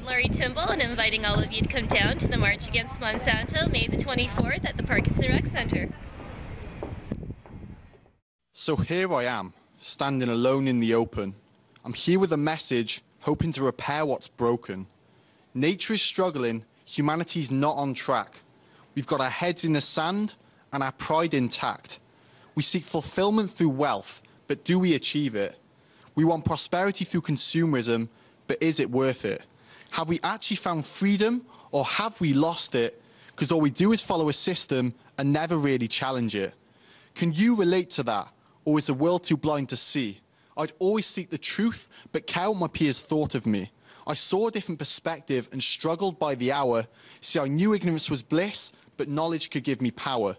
Laurie Timble and inviting all of you to come down to the March Against Monsanto, May the 24th at the Parkinson Rec Centre. So here I am, standing alone in the open. I'm here with a message, hoping to repair what's broken. Nature is struggling, humanity's not on track. We've got our heads in the sand and our pride intact. We seek fulfillment through wealth, but do we achieve it? We want prosperity through consumerism, but is it worth it? Have we actually found freedom, or have we lost it? Because all we do is follow a system and never really challenge it. Can you relate to that, or is the world too blind to see? I'd always seek the truth, but care what my peers thought of me. I saw a different perspective and struggled by the hour. See, I knew ignorance was bliss, but knowledge could give me power.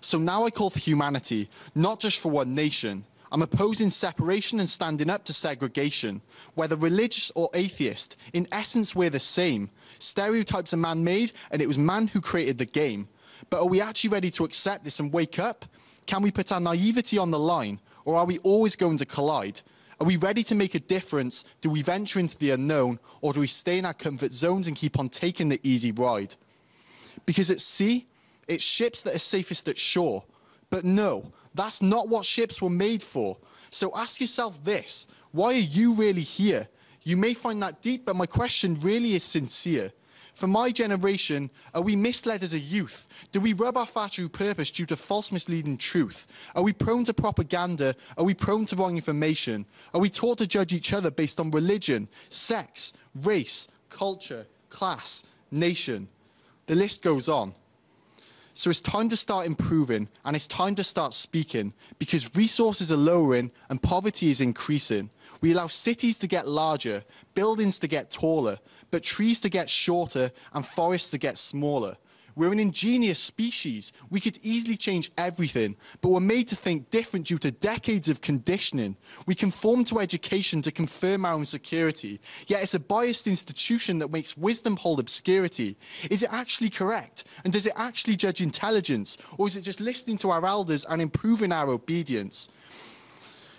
So now I call for humanity, not just for one nation. I'm opposing separation and standing up to segregation. Whether religious or atheist, in essence we're the same. Stereotypes are man-made, and it was man who created the game. But are we actually ready to accept this and wake up? Can we put our naivety on the line, or are we always going to collide? Are we ready to make a difference? Do we venture into the unknown, or do we stay in our comfort zones and keep on taking the easy ride? Because at sea, it's ships that are safest at shore. But no, that's not what ships were made for. So ask yourself this, why are you really here? You may find that deep, but my question really is sincere. For my generation, are we misled as a youth? Do we rub off our true purpose due to false misleading truth? Are we prone to propaganda? Are we prone to wrong information? Are we taught to judge each other based on religion, sex, race, culture, class, nation? The list goes on. So it's time to start improving, and it's time to start speaking, because resources are lowering and poverty is increasing. We allow cities to get larger, buildings to get taller, but trees to get shorter and forests to get smaller. We're an ingenious species. We could easily change everything, but we're made to think different due to decades of conditioning. We conform to education to confirm our own security, yet it's a biased institution that makes wisdom hold obscurity. Is it actually correct? And does it actually judge intelligence? Or is it just listening to our elders and improving our obedience?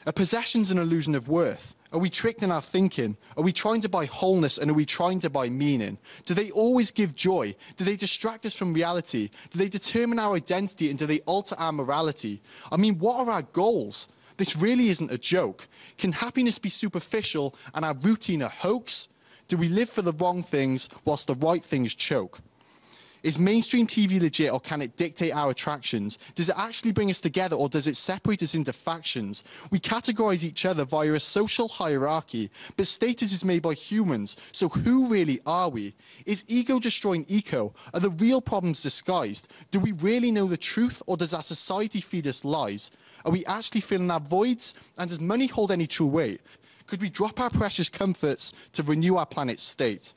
Are possessions an illusion of worth? Are we tricked in our thinking? Are we trying to buy wholeness, and are we trying to buy meaning? Do they always give joy? Do they distract us from reality? Do they determine our identity, and do they alter our morality? I mean, what are our goals? This really isn't a joke. Can happiness be superficial and our routine a hoax? Do we live for the wrong things whilst the right things choke? Is mainstream TV legit, or can it dictate our attractions? Does it actually bring us together, or does it separate us into factions? We categorize each other via a social hierarchy, but status is made by humans, so who really are we? Is ego destroying eco? Are the real problems disguised? Do we really know the truth, or does our society feed us lies? Are we actually filling our voids, and does money hold any true weight? Could we drop our precious comforts to renew our planet's state?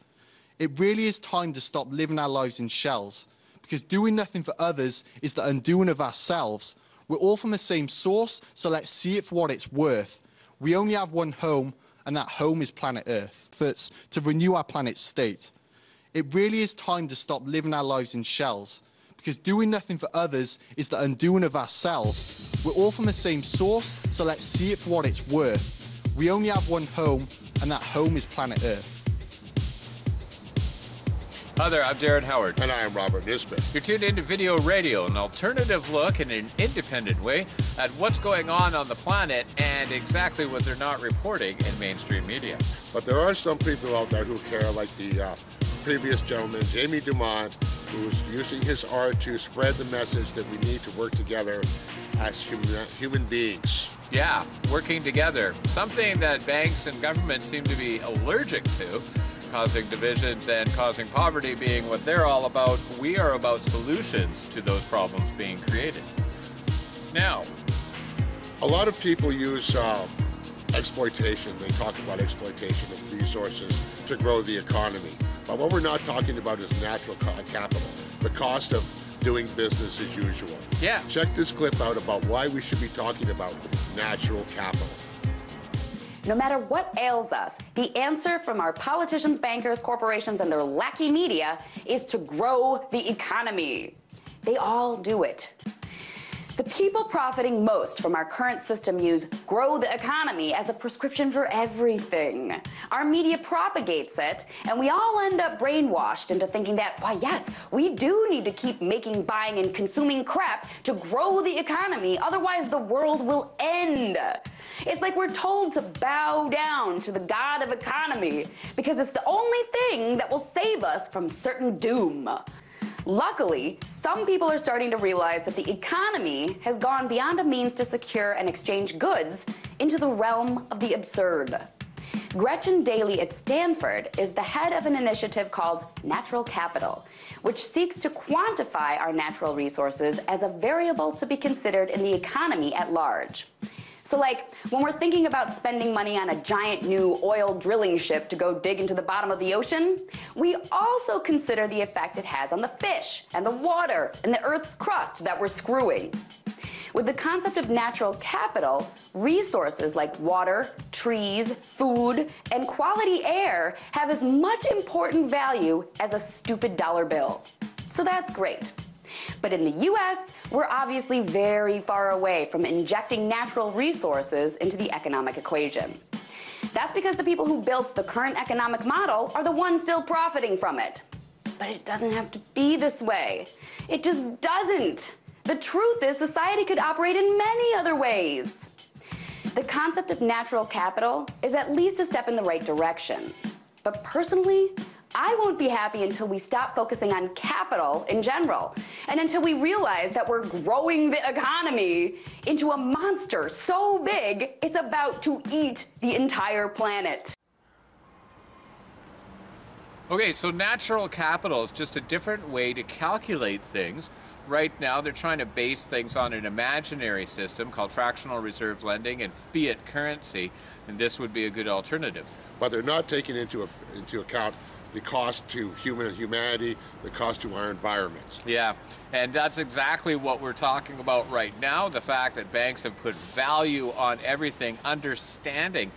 It really is time to stop living our lives in shells, because doing nothing for others is the undoing of ourselves. We're all from the same source, so let's see it for what it's worth. We only have one home, and that home is planet Earth. Efforts to renew our planet's state. It really is time to stop living our lives in shells, because doing nothing for others is the undoing of ourselves. We're all from the same source, so let's see it for what it's worth. We only have one home, and that home is planet Earth. Hi there, I'm Darren Howard. And I am Robert Nisbet. You're tuned into Video Radio, an alternative look in an independent way at what's going on the planet and exactly what they're not reporting in mainstream media. But there are some people out there who care, like the previous gentleman, Jamie Dumont, who's using his art to spread the message that we need to work together as human beings. Yeah, working together. Something that banks and governments seem to be allergic to, causing divisions and causing poverty being what they're all about. We are about solutions to those problems being created. Now, a lot of people use exploitation. They talk about exploitation of resources to grow the economy. But what we're not talking about is natural capital, the cost of doing business as usual. Yeah. Check this clip out about why we should be talking about natural capital. No matter what ails us, the answer from our politicians, bankers, corporations, and their lackey media is to grow the economy. They all do it. The people profiting most from our current system use grow the economy as a prescription for everything. Our media propagates it, and we all end up brainwashed into thinking that, why yes, we do need to keep making, buying, and consuming crap to grow the economy, otherwise the world will end. It's like we're told to bow down to the god of economy because it's the only thing that will save us from certain doom. Luckily, some people are starting to realize that the economy has gone beyond a means to secure and exchange goods into the realm of the absurd. Gretchen Daly at Stanford is the head of an initiative called Natural Capital, which seeks to quantify our natural resources as a variable to be considered in the economy at large. So like, when we're thinking about spending money on a giant new oil drilling ship to go dig into the bottom of the ocean, we also consider the effect it has on the fish and the water and the Earth's crust that we're screwing. With the concept of natural capital, resources like water, trees, food, and quality air have as much important value as a stupid dollar bill. So that's great. But in the US, we're obviously very far away from injecting natural resources into the economic equation. That's because the people who built the current economic model are the ones still profiting from it. But it doesn't have to be this way. It just doesn't. The truth is, society could operate in many other ways. The concept of natural capital is at least a step in the right direction. But personally, I won't be happy until we stop focusing on capital in general, and until we realize that we're growing the economy into a monster so big it's about to eat the entire planet. Okay, so natural capital is just a different way to calculate things. Right now, they're trying to base things on an imaginary system called fractional reserve lending and fiat currency, and this would be a good alternative. But they're not taking into account the cost to humanity, the cost to our environment. Yeah, and that's exactly what we're talking about right now, the fact that banks have put value on everything, understanding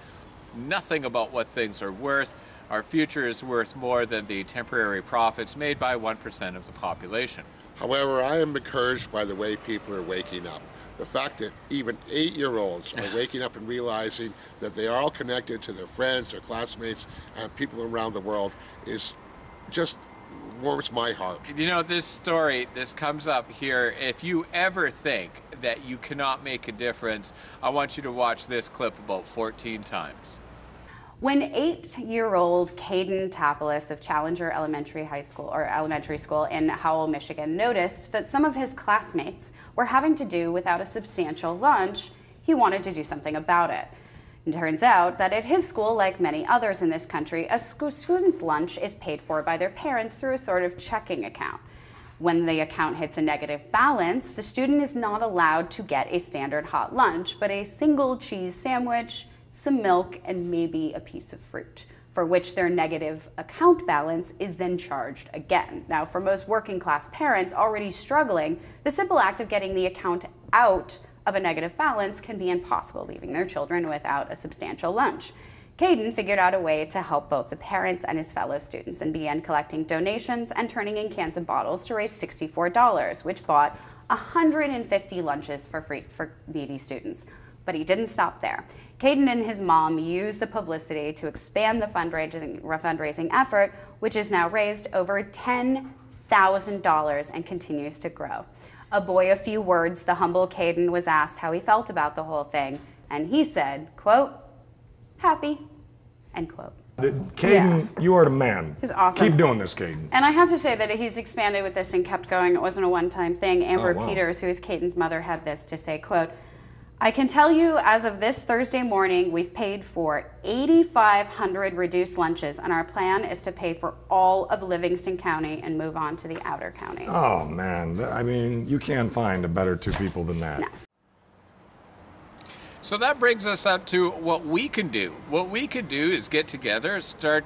nothing about what things are worth. Our future is worth more than the temporary profits made by 1% of the population. However, I am encouraged by the way people are waking up. The fact that even 8-year-olds are waking up and realizing that they are all connected to their friends, their classmates, and people around the world is just warms my heart. You know, this story, this comes up here. If you ever think that you cannot make a difference, I want you to watch this clip about 14 times. When 8-year-old Caden Tapalis of Challenger Elementary School in Howell, Michigan noticed that some of his classmates were having to do without a substantial lunch, he wanted to do something about it. It turns out that at his school, like many others in this country, a student's lunch is paid for by their parents through a sort of checking account. When the account hits a negative balance, the student is not allowed to get a standard hot lunch, but a single cheese sandwich, some milk, and maybe a piece of fruit, for which their negative account balance is then charged again. Now, for most working class parents already struggling, the simple act of getting the account out of a negative balance can be impossible, leaving their children without a substantial lunch. Caden figured out a way to help both the parents and his fellow students and began collecting donations and turning in cans and bottles to raise $64, which bought 150 lunches for free for needy students. But he didn't stop there. Caden and his mom used the publicity to expand the fundraising effort, which has now raised over $10,000 and continues to grow. A boy of few words, the humble Caden was asked how he felt about the whole thing, and he said, quote, happy, end quote. Caden, you are the man. He's awesome. Keep doing this, Caden. And I have to say that he's expanded with this and kept going. It wasn't a one-time thing. Amber wow. Peters, who is Caden's mother, had this to say, quote, I can tell you as of this Thursday morning, we've paid for 8,500 reduced lunches, and our plan is to pay for all of Livingston County and move on to the outer counties. Oh, man. I mean, you can't find a better two people than that. No. So that brings us up to what we can do. What we can do is get together, start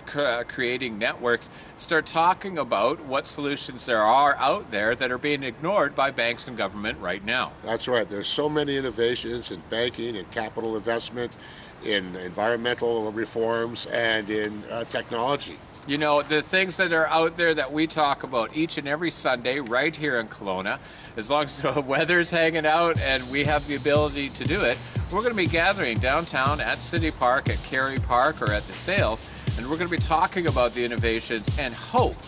creating networks, start talking about what solutions there are out there that are being ignored by banks and government right now. That's right. There's so many innovations in banking and capital investment, in environmental reforms, and in technology. You know, the things that are out there that we talk about each and every Sunday right here in Kelowna, as long as the weather's hanging out and we have the ability to do it, we're going to be gathering downtown at City Park, at Carey Park, or at the sales, and we're going to be talking about the innovations and hope,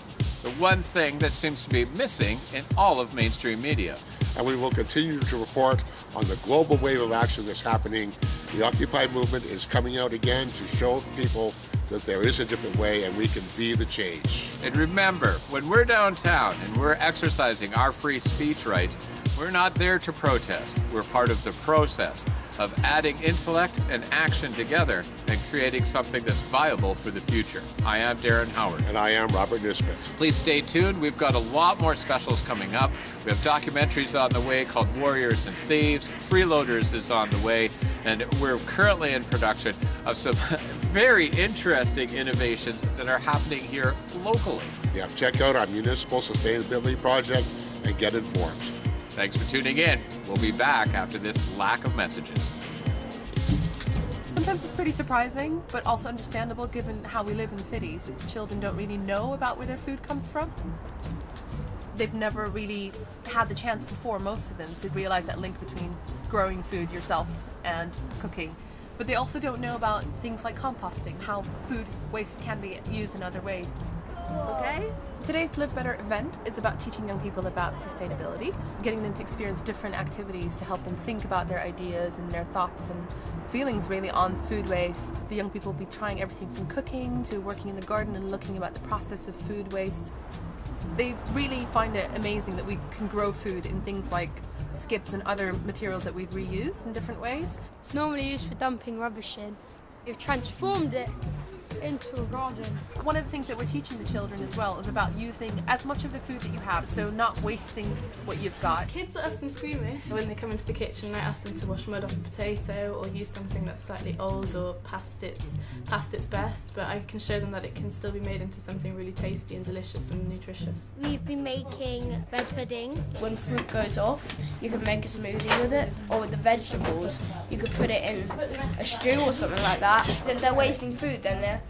the one thing that seems to be missing in all of mainstream media. And we will continue to report on the global wave of action that's happening. The Occupy movement is coming out again to show people that there is a different way and we can be the change. And remember, when we're downtown and we're exercising our free speech rights, we're not there to protest. We're part of the process of adding intellect and action together and creating something that's viable for the future. I am Darren Howard. And I am Robert Nisbet. Please stay tuned. We've got a lot more specials coming up. We have documentaries on the way called Warriors and Thieves. Freeloaders is on the way. And we're currently in production of some very interesting innovations that are happening here locally. Yeah, check out our municipal sustainability project and get informed. Thanks for tuning in. We'll be back after this lack of messages. Sometimes it's pretty surprising, but also understandable given how we live in cities. Children don't really know about where their food comes from. They've never really had the chance before, most of them, to realize that link between growing food yourself and cooking. But they also don't know about things like composting, how food waste can be used in other ways. Okay. Today's Live Better event is about teaching young people about sustainability, getting them to experience different activities to help them think about their ideas and their thoughts and feelings really on food waste. The young people will be trying everything from cooking to working in the garden and looking about the process of food waste. They really find it amazing that we can grow food in things like skips and other materials that we've reused in different ways. It's normally used for dumping rubbish in. We've transformed it into a garden. One of the things that we're teaching the children as well is about using as much of the food that you have, so not wasting what you've got. Kids are often squeamish. When they come into the kitchen, I ask them to wash mud off a potato or use something that's slightly old or past its best, but I can show them that it can still be made into something really tasty and delicious and nutritious. We've been making bread pudding. When fruit goes off, you can make a smoothie with it, or with the vegetables, you could put it in a stew or something like that. If they're wasting food, then they're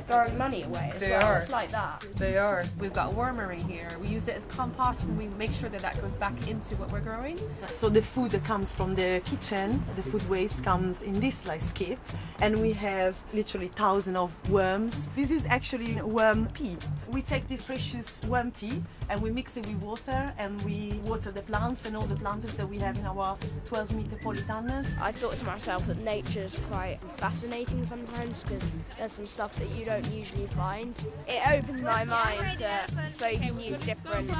throwing money away as well. It's like that. They are. We've got wormery here. We use it as compost and we make sure that that goes back into what we're growing. So the food that comes from the kitchen, the food waste comes in this like skip, and we have literally thousands of worms. This is actually worm pea. We take this precious worm tea and we mix it with water and we water the plants and all the planters that we have in our 12-meter polytunnels. I thought to myself that nature is quite fascinating sometimes because there's some stuff that you don't usually find. It opened my mind so you can use different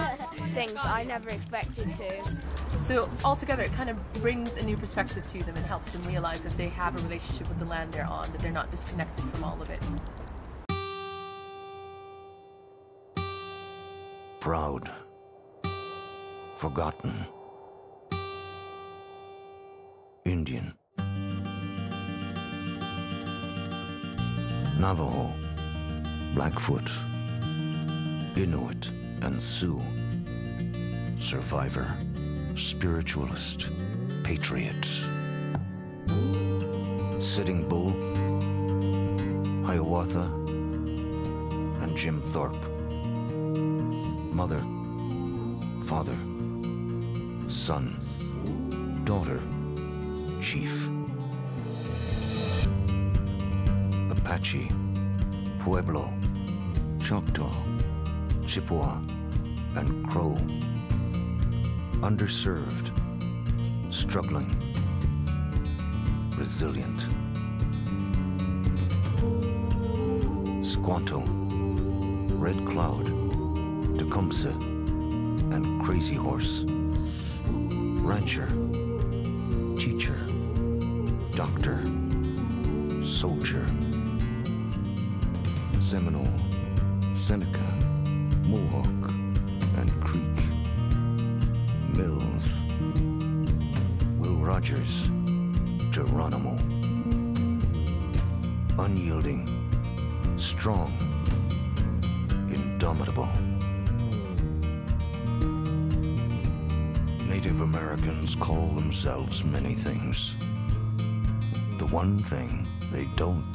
things I never expected to. So altogether it kind of brings a new perspective to them and helps them realize that they have a relationship with the land they're on, that they're not disconnected from all of it. Proud, forgotten, Indian, Navajo, Blackfoot, Inuit, and Sioux, survivor, spiritualist, patriot, Sitting Bull, Hiawatha, and Jim Thorpe. Mother, father, son, daughter, chief. Apache, Pueblo, Choctaw, Chippewa, and Crow. Underserved, struggling, resilient. Squanto, Red Cloud, Tecumseh, and Crazy Horse. Rancher, teacher, doctor, soldier. Seminole, Seneca, Mohawk, and Creek. Mills, Will Rogers, Geronimo. Unyielding, strong, indomitable. Native Americans call themselves many things. The one thing they don't